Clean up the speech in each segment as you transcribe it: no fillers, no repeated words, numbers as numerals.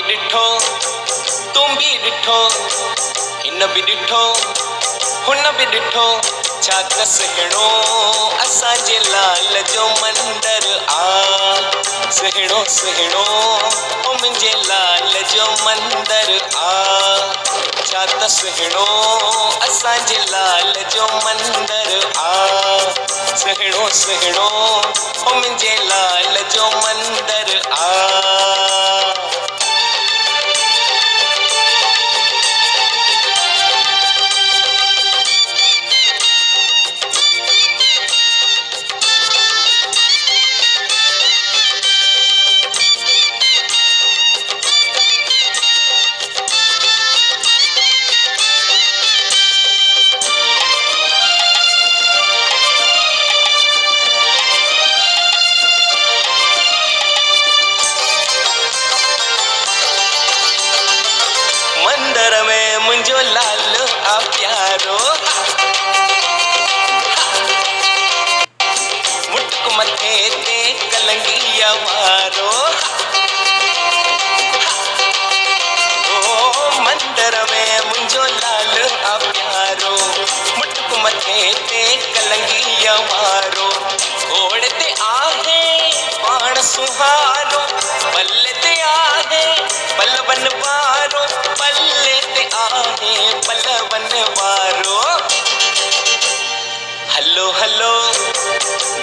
भी डिठो तुम भी डिठो हिन भी डिठो हुन भी डिठो छा त सुहिणो असांजे लाल जो मंदर आ सुहिणो सुहिणो ओ मुंहिंजे लाल जो मंदर आ छा त सुहिणो असांजे लाल जो मंदर आ सुहिणो सुहिणो ओ मुंहिंजे लाल जो मंदर आ मंदर में मुंहिंजो लाल आ प्यारो मुटुक मथे ते कलंगिया वारो ओ मंदर में मुंहिंजो लाल आ प्यारो मुटुक मथे ते कलंगिया वारो घोड़ ते आहे पाण सुहारो पल्ले ते आहे पलवन वारो पल्ले ते आहे पलवन वारो हलो हलो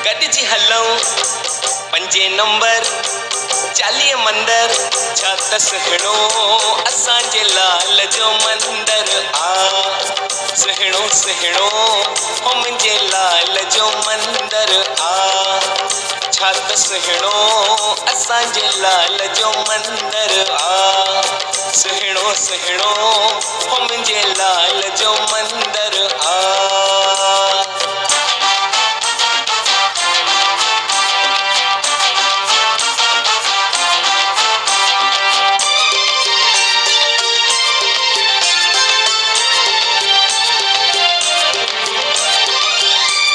गॾिजी हलूं 5 नंबर 40 मंदर छा त सुहिणो असांजे लाल जो मंदर आ सुहिणो सुहिणो हो मुंहिंजे लाल जो मंदर आ छा त सुहिणो असांजे लाल जो मंदर आ सुहिणो सुहिणो हो मुंहिंजे लाल जो मंदर आ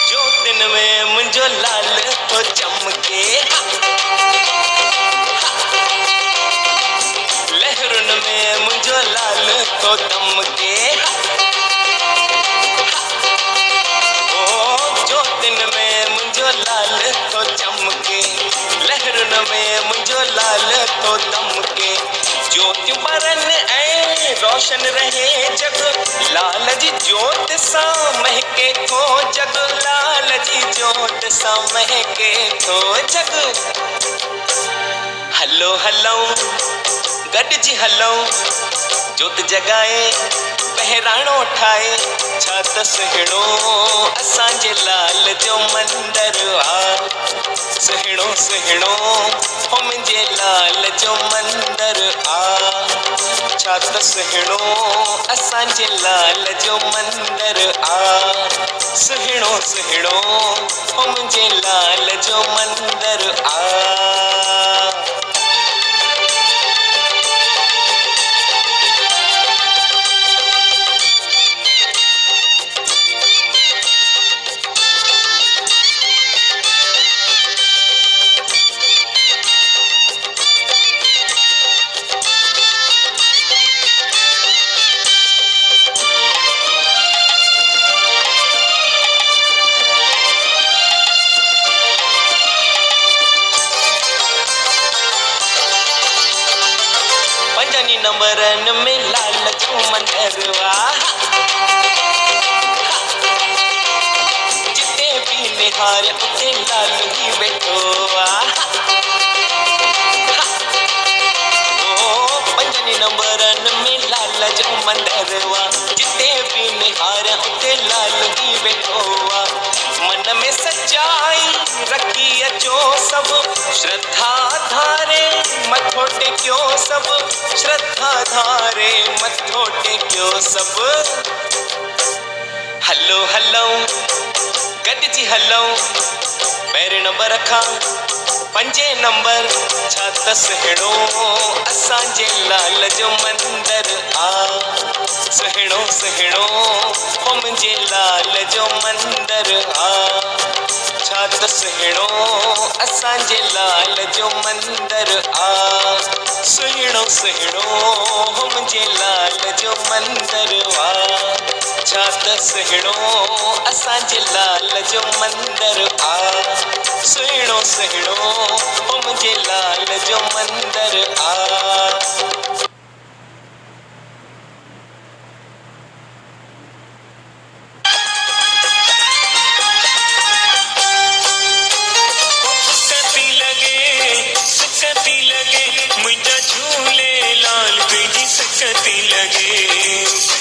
ज्योतिन में मुंहिंजो लाल तो चमके लहरुन में मुंहिंजो लाल तो दमके ओ ज्योतिन में मुंहिंजो लाल तो चमके लहरुन में मुंहिंजो लाल तो दमके ज्योति बरन ऐं रोशन रहे जग लाल जी ज्योत सां महके थो जग लाल जी ज्योत सां महके थो जग हलो हलूं गॾिजी हलूं ज्योत जगाए बहिराणो ठाहे छा त सुहिणो असांजे लाल जो मंदर आ सुहिणो सुहिणो हो मुंहिंजे लाल जो मंदर आ छा त सुहिणो असांजे लाल जो मंदर आ सुहिणो सुहिणो हो मुंहिंजे लाल जो मंदर आ पंजनी नंबरन में लाल जो मंदरवा जिते भी निहार उते लाल ही वेठो आ ओ पंजनी नंबरन में लाल जो मंदरवा जिते भी निहार उते लाल ही वेठो आ मन में सच्चाई रखी अचो सब श्रद्धा धारे मथो टेक्यो सब श्रद्धा धारे मथो टेक्यो सब हलो हलूं गॾिजी हलूं पहिरें नंबर खां 5 नंबर छा त सुहिणो असांजे लाल जो मंदर आ सुहिणो सुहिणो हो मुंहिंजे लाल जो मंदर आ छात सुहिणो असांजे लाल जो मंदर आ सुहिणो सुहिणो मुंहिंजे लाल जो मंदर आ छात सुहिणो असांजे लाल जो मंदर आ सुहिणो सुहिणो मुंहिंजे लाल जो मंदर आ सकती लगे मुझा झूले लाल तुझी सकती लगे